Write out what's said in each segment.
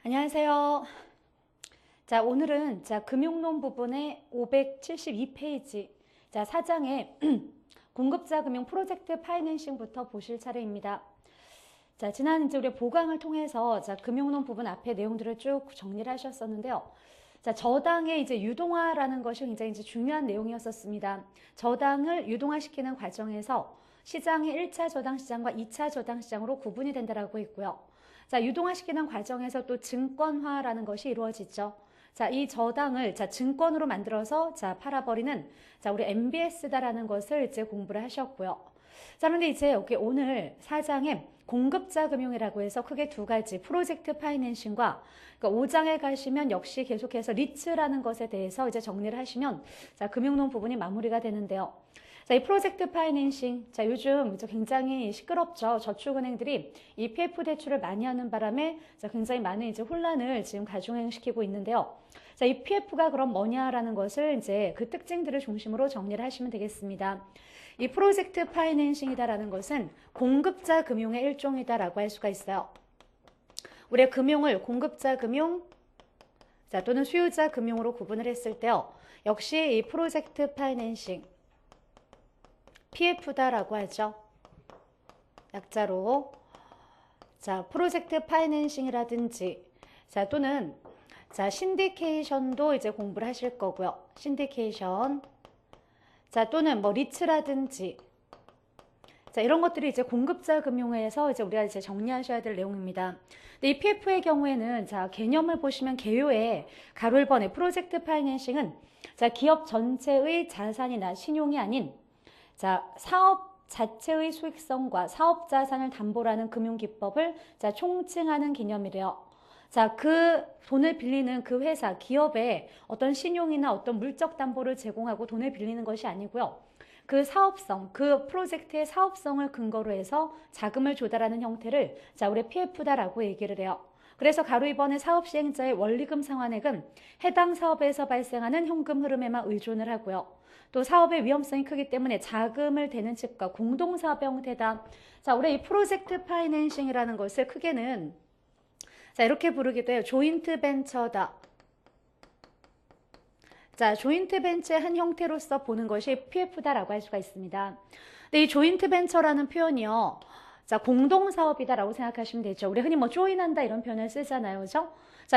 안녕하세요. 자, 오늘은 금융론 부분의 572페이지. 자, 4장의 공급자 금융 프로젝트 파이낸싱부터 보실 차례입니다. 자, 지난 이제 우리 보강을 통해서 금융론 부분 앞에 내용들을 쭉 정리를 하셨었는데요. 자, 저당의 이제 유동화라는 것이 굉장히 이제 중요한 내용이었었습니다. 저당을 유동화시키는 과정에서 시장이 1차 저당 시장과 2차 저당 시장으로 구분이 된다라고 했고요. 자, 유동화시키는 과정에서 또 증권화라는 것이 이루어지죠. 자, 이 저당을 증권으로 만들어서 팔아버리는 우리 MBS다라는 것을 이제 공부를 하셨고요. 자, 그런데 이제 여기 오늘 4장에 공급자 금융이라고 해서 크게 두 가지 프로젝트 파이낸싱과 5장에 가시면 역시 계속해서 리츠라는 것에 대해서 이제 정리를 하시면 금융론 부분이 마무리가 되는데요. 자, 이 프로젝트 파이낸싱, 요즘 굉장히 시끄럽죠. 저축은행들이 이 PF 대출을 많이 하는 바람에 굉장히 많은 이제 혼란을 지금 가중시키고 있는데요. 자, 이 PF가 그럼 뭐냐라는 것을 이제 그 특징들을 중심으로 정리를 하시면 되겠습니다. 이 프로젝트 파이낸싱이다라는 것은 공급자 금융의 일종이다라고 할 수가 있어요. 우리가 금융을 공급자 금융, 또는 수요자 금융으로 구분을 했을 때요. 역시 이 프로젝트 파이낸싱, PF다라고 하죠. 약자로. 자, 프로젝트 파이낸싱이라든지, 또는, 신디케이션도 이제 공부를 하실 거고요. 신디케이션. 또는 뭐, 리츠라든지. 이런 것들이 이제 공급자 금융에서 이제 우리가 이제 정리하셔야 될 내용입니다. 근데 이 PF의 경우에는, 개념을 보시면 개요의 가로 1번의 프로젝트 파이낸싱은, 기업 전체의 자산이나 신용이 아닌, 사업 자체의 수익성과 사업 자산을 담보로 하는 금융기법을 총칭하는 개념이래요. 그 돈을 빌리는 그 회사, 기업에 어떤 신용이나 어떤 물적 담보를 제공하고 돈을 빌리는 것이 아니고요. 그 사업성, 그 프로젝트의 사업성을 근거로 해서 자금을 조달하는 형태를 우리 PF다라고 얘기를 해요. 그래서 가로 2번의 사업 시행자의 원리금 상환액은 해당 사업에서 발생하는 현금 흐름에만 의존을 하고요. 또 사업의 위험성이 크기 때문에 자금을 대는 측과 공동사업 형태다. 우리 이 프로젝트 파이낸싱이라는 것을 크게는 이렇게 부르기도 해요. 조인트 벤처다. 조인트 벤처의 한 형태로서 보는 것이 PF다라고 할 수가 있습니다. 근데 이 조인트 벤처라는 표현이요. 공동사업이다라고 생각하시면 되죠. 우리 흔히 뭐 조인한다 이런 표현을 쓰잖아요. 그죠?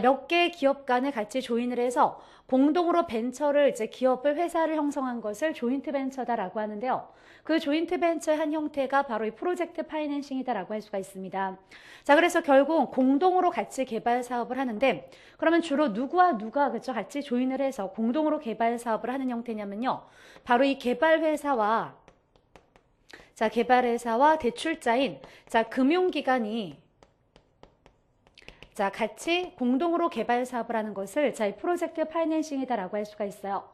몇 개의 기업 간에 같이 조인을 해서 공동으로 벤처를 이제 기업을 회사를 형성한 것을 조인트 벤처다라고 하는데요. 그 조인트 벤처의 한 형태가 바로 이 프로젝트 파이낸싱이다라고 할 수가 있습니다. 그래서 결국 공동으로 같이 개발 사업을 하는데 그러면 주로 누구와 누가 그죠? 같이 조인을 해서 공동으로 개발 사업을 하는 형태냐면요. 바로 이 개발 회사와 개발회사와 대출자인 금융기관이 같이 공동으로 개발 사업을 하는 것을 이 프로젝트 파이낸싱이다라고 할 수가 있어요.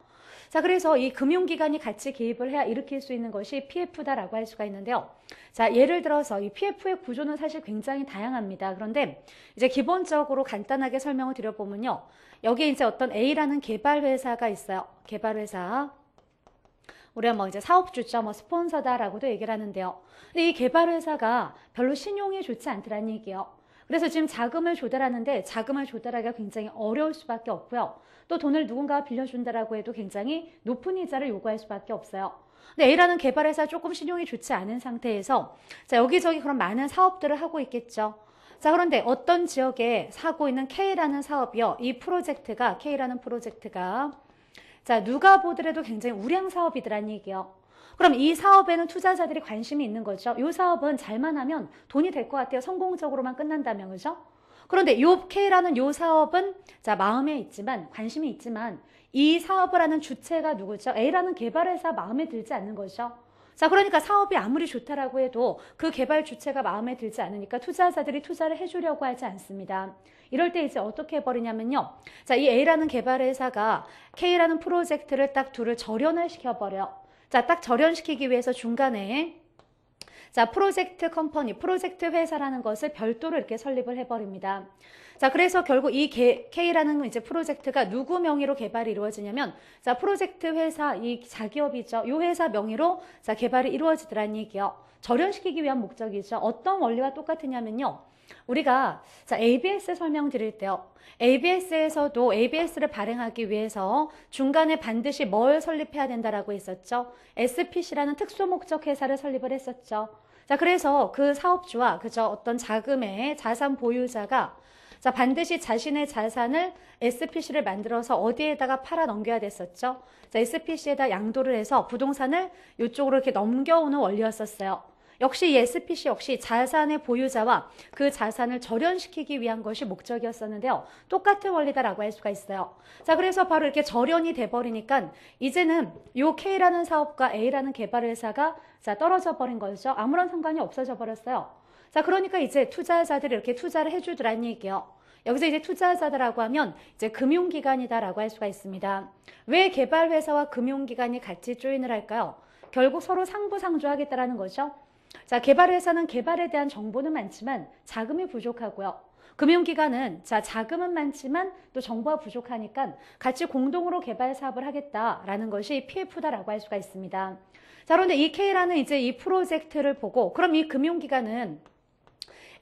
그래서 이 금융기관이 같이 개입을 해야 일으킬 수 있는 것이 PF다라고 할 수가 있는데요. 예를 들어서 이 PF의 구조는 사실 굉장히 다양합니다. 그런데 이제 기본적으로 간단하게 설명을 드려보면요. 여기에 이제 어떤 A라는 개발회사가 있어요. 개발회사. 우리가 뭐 이제 사업주죠, 뭐 스폰서다라고도 얘기를 하는데요. 근데 이 개발회사가 별로 신용이 좋지 않더라는 얘기예요. 그래서 지금 자금을 조달하는데 자금을 조달하기가 굉장히 어려울 수밖에 없고요. 또 돈을 누군가가 빌려준다라고 해도 굉장히 높은 이자를 요구할 수밖에 없어요. 근데 A라는 개발회사 조금 신용이 좋지 않은 상태에서 여기저기 그런 많은 사업들을 하고 있겠죠. 그런데 어떤 지역에 하고 있는 K라는 사업이요. 이 프로젝트가 K라는 프로젝트가 누가 보더라도 굉장히 우량 사업이더란 얘기예요. 그럼 이 사업에는 투자자들이 관심이 있는 거죠. 이 사업은 잘만 하면 돈이 될 것 같아요. 성공적으로만 끝난다면, 그죠? 그런데 요 K라는 요 사업은 마음에 있지만, 관심이 있지만 이 사업을 하는 주체가 누구죠? A라는 개발회사 마음에 들지 않는 거죠. 그러니까 사업이 아무리 좋다라고 해도 그 개발 주체가 마음에 들지 않으니까 투자자들이 투자를 해주려고 하지 않습니다. 이럴 때 이제 어떻게 해버리냐면요. 이 A라는 개발회사가 K라는 프로젝트를 딱 둘을 절연을 시켜버려요. 딱 절연시키기 위해서 중간에 프로젝트 컴퍼니, 프로젝트 회사라는 것을 별도로 이렇게 설립을 해버립니다. 그래서 결국 이 K라는 이제 프로젝트가 누구 명의로 개발이 이루어지냐면, 프로젝트 회사, 이 자기업이죠. 이 회사 명의로 개발이 이루어지더란 얘기요. 절연시키기 위한 목적이죠. 어떤 원리와 똑같으냐면요. 우리가 자, ABS 설명드릴 때요. ABS에서도 ABS를 발행하기 위해서 중간에 반드시 뭘 설립해야 된다라고 했었죠. SPC라는 특수목적 회사를 설립을 했었죠. 자, 그래서 그 사업주와 그저 어떤 자금의 자산 보유자가 자, 반드시 자신의 자산을 SPC를 만들어서 어디에다가 팔아 넘겨야 됐었죠. 자, SPC에다 양도를 해서 부동산을 이쪽으로 이렇게 넘겨오는 원리였었어요. 역시 이 SPC 역시 자산의 보유자와 그 자산을 절연시키기 위한 것이 목적이었었는데요. 똑같은 원리다라고 할 수가 있어요. 자, 그래서 바로 이렇게 절연이 돼버리니까 이제는 요 K라는 사업과 A라는 개발회사가 자, 떨어져 버린 거죠. 아무런 상관이 없어져 버렸어요. 자, 그러니까 이제 투자자들이 이렇게 투자를 해주더라는 얘기예요. 여기서 이제 투자자들하고 하면 이제 금융기관이다라고 할 수가 있습니다. 왜 개발회사와 금융기관이 같이 조인을 할까요? 결국 서로 상부상조하겠다라는 거죠. 자, 개발회사는 개발에 대한 정보는 많지만 자금이 부족하고요. 금융기관은 자, 자금은 많지만 또 정보가 부족하니까 같이 공동으로 개발 사업을 하겠다라는 것이 PF다라고 할 수가 있습니다. 자, 그런데 이 K라는 이제 이 프로젝트를 보고 그럼 이 금융기관은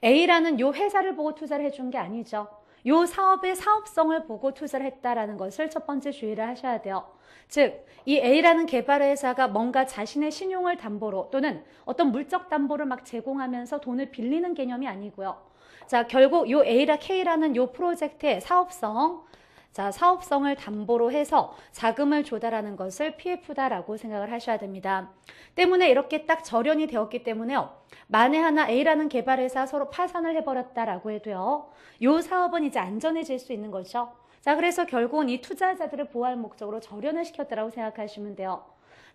A라는 요 회사를 보고 투자를 해준 게 아니죠. 요 사업의 사업성을 보고 투자를 했다라는 것을 첫 번째 주의를 하셔야 돼요. 즉, 이 A라는 개발회사가 뭔가 자신의 신용을 담보로 또는 어떤 물적 담보를 막 제공하면서 돈을 빌리는 개념이 아니고요. 자, 결국 요 A라 K라는 요 프로젝트의 사업성을 담보로 해서 자금을 조달하는 것을 PF다라고 생각을 하셔야 됩니다. 때문에 이렇게 딱 절연이 되었기 때문에요. 만에 하나 A라는 개발회사 서로 파산을 해버렸다라고 해도요. 요 사업은 이제 안전해질 수 있는 거죠. 자, 그래서 결국은 이 투자자들을 보호할 목적으로 절연을 시켰다라고 생각하시면 돼요.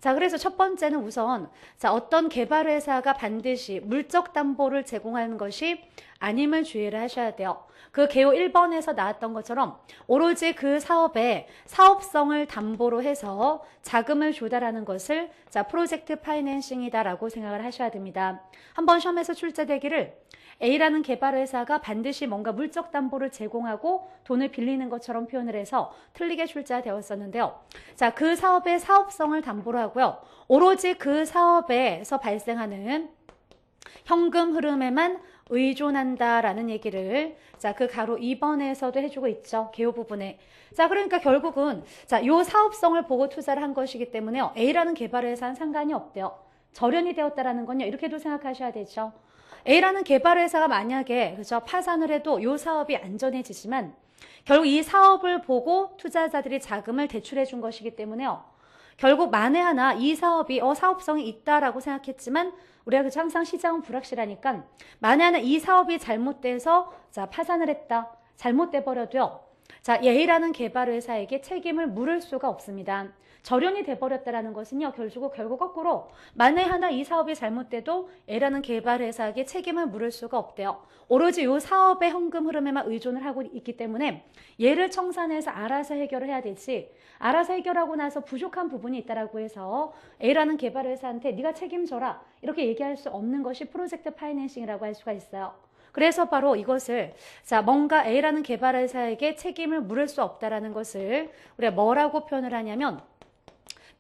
자, 그래서 첫 번째는 우선 자, 어떤 개발회사가 반드시 물적 담보를 제공하는 것이 아님을 주의를 하셔야 돼요. 그 개요 1번에서 나왔던 것처럼 오로지 그 사업의 사업성을 담보로 해서 자금을 조달하는 것을 자, 프로젝트 파이낸싱이다라고 생각을 하셔야 됩니다. 한번 시험에서 출제되기를 A라는 개발회사가 반드시 뭔가 물적 담보를 제공하고 돈을 빌리는 것처럼 표현을 해서 틀리게 출제되었었는데요. 자, 그 사업의 사업성을 담보로 하고요. 오로지 그 사업에서 발생하는 현금 흐름에만 의존한다라는 얘기를 자, 그 가로 2번에서도 해주고 있죠. 개요 부분에. 자, 그러니까 결국은 자, 요 사업성을 보고 투자를 한 것이기 때문에요. A라는 개발회사는 상관이 없대요. 절연이 되었다라는 건요. 이렇게도 생각하셔야 되죠. A라는 개발회사가 만약에 그죠 파산을 해도 이 사업이 안전해지지만 결국 이 사업을 보고 투자자들이 자금을 대출해 준 것이기 때문에요. 결국 만에 하나 이 사업이 사업성이 있다라고 생각했지만 우리가 그죠 항상 시장은 불확실하니까 만에 하나 이 사업이 잘못돼서 자 파산을 했다. 잘못돼 버려도요. 자, A라는 개발회사에게 책임을 물을 수가 없습니다. 절연이 돼버렸다는 것은요. 결국 거꾸로 만에 하나 이 사업이 잘못돼도 A라는 개발회사에게 책임을 물을 수가 없대요. 오로지 이 사업의 현금 흐름에만 의존을 하고 있기 때문에 얘를 청산해서 알아서 해결을 해야 되지 알아서 해결하고 나서 부족한 부분이 있다라고 해서 A라는 개발회사한테 네가 책임져라 이렇게 얘기할 수 없는 것이 프로젝트 파이낸싱이라고 할 수가 있어요. 그래서 바로 이것을 자 뭔가 A라는 개발회사에게 책임을 물을 수 없다라는 것을 우리가 뭐라고 표현을 하냐면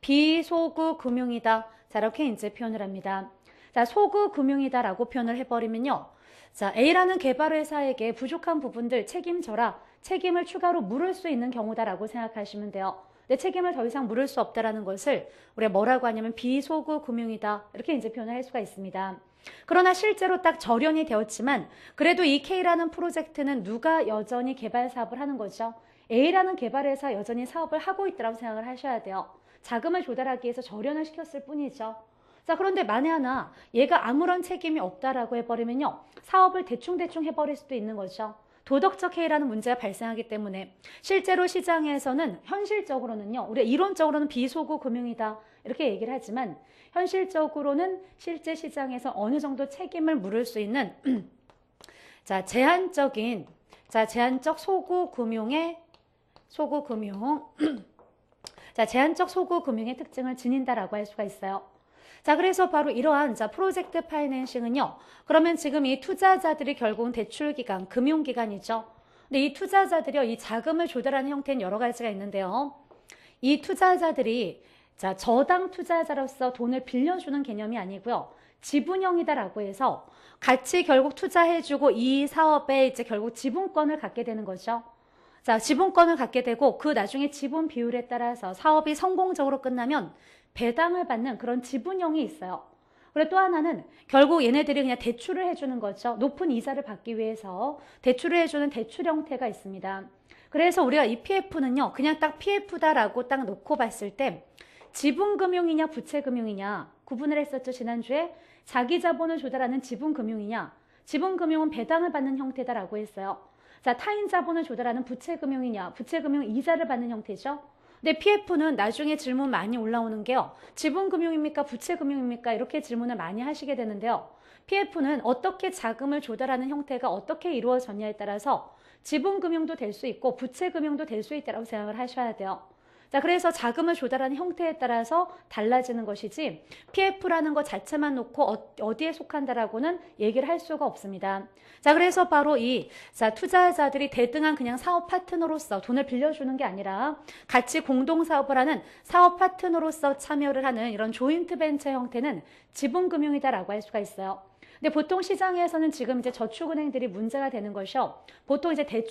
비소구 금융이다. 자, 이렇게 이제 표현을 합니다. 자, 소구 금융이다라고 표현을 해버리면요. 자, A라는 개발회사에게 부족한 부분들 책임져라. 책임을 추가로 물을 수 있는 경우다라고 생각하시면 돼요. 내 책임을 더 이상 물을 수 없다라는 것을 우리가 뭐라고 하냐면 비소구 금융이다. 이렇게 이제 표현을 할 수가 있습니다. 그러나 실제로 딱 절연이 되었지만 그래도 이 K라는 프로젝트는 누가 여전히 개발 사업을 하는 거죠? A라는 개발회사 여전히 사업을 하고 있다고 생각을 하셔야 돼요. 자금을 조달하기 위해서 절연을 시켰을 뿐이죠. 자, 그런데 만에 하나 얘가 아무런 책임이 없다라고 해버리면요. 사업을 대충 해버릴 수도 있는 거죠. 도덕적 해이라는 문제가 발생하기 때문에 실제로 시장에서는 현실적으로는요. 우리가 이론적으로는 비소구 금융이다 이렇게 얘기를 하지만 현실적으로는 실제 시장에서 어느 정도 책임을 물을 수 있는 자, 제한적 소구 금융의 자, 제한적 소구 금융의 특징을 지닌다라고 할 수가 있어요. 자, 그래서 바로 이러한 자, 프로젝트 파이낸싱은요. 그러면 지금 이 투자자들이 결국은 대출기관, 금융기관이죠. 근데 이 투자자들이요. 이 자금을 조달하는 형태는 여러 가지가 있는데요. 이 투자자들이 자, 저당 투자자로서 돈을 빌려주는 개념이 아니고요. 지분형이다라고 해서 같이 결국 투자해주고 이 사업에 이제 결국 지분권을 갖게 되는 거죠. 자, 지분권을 갖게 되고 그 나중에 지분 비율에 따라서 사업이 성공적으로 끝나면 배당을 받는 그런 지분형이 있어요. 그리고 또 하나는 결국 얘네들이 그냥 대출을 해주는 거죠. 높은 이자를 받기 위해서 대출을 해주는 대출 형태가 있습니다. 그래서 우리가 EPF는요, 그냥 딱 PF다라고 딱 놓고 봤을 때 지분금융이냐 부채금융이냐 구분을 했었죠. 지난주에 자기 자본을 조달하는 지분금융이냐, 지분금융은 배당을 받는 형태다라고 했어요. 자, 타인 자본을 조달하는 부채금융이냐, 부채금융 이자를 받는 형태죠. 근데 PF는 나중에 질문 많이 올라오는 게요. 지분금융입니까? 부채금융입니까? 이렇게 질문을 많이 하시게 되는데요. PF는 어떻게 자금을 조달하는 형태가 어떻게 이루어졌냐에 따라서 지분금융도 될 수 있고 부채금융도 될 수 있다고 생각을 하셔야 돼요. 자, 그래서 자금을 조달하는 형태에 따라서 달라지는 것이지 PF라는 것 자체만 놓고 어디에 속한다라고는 얘기를 할 수가 없습니다. 자, 그래서 바로 자, 투자자들이 대등한 그냥 사업 파트너로서 돈을 빌려주는 게 아니라 같이 공동 사업을 하는 사업 파트너로서 참여를 하는 이런 조인트 벤처 형태는 지분금융이다라고 할 수가 있어요. 근데 보통 시장에서는 지금 이제 저축은행들이 문제가 되는 것이요. 보통 이제 대출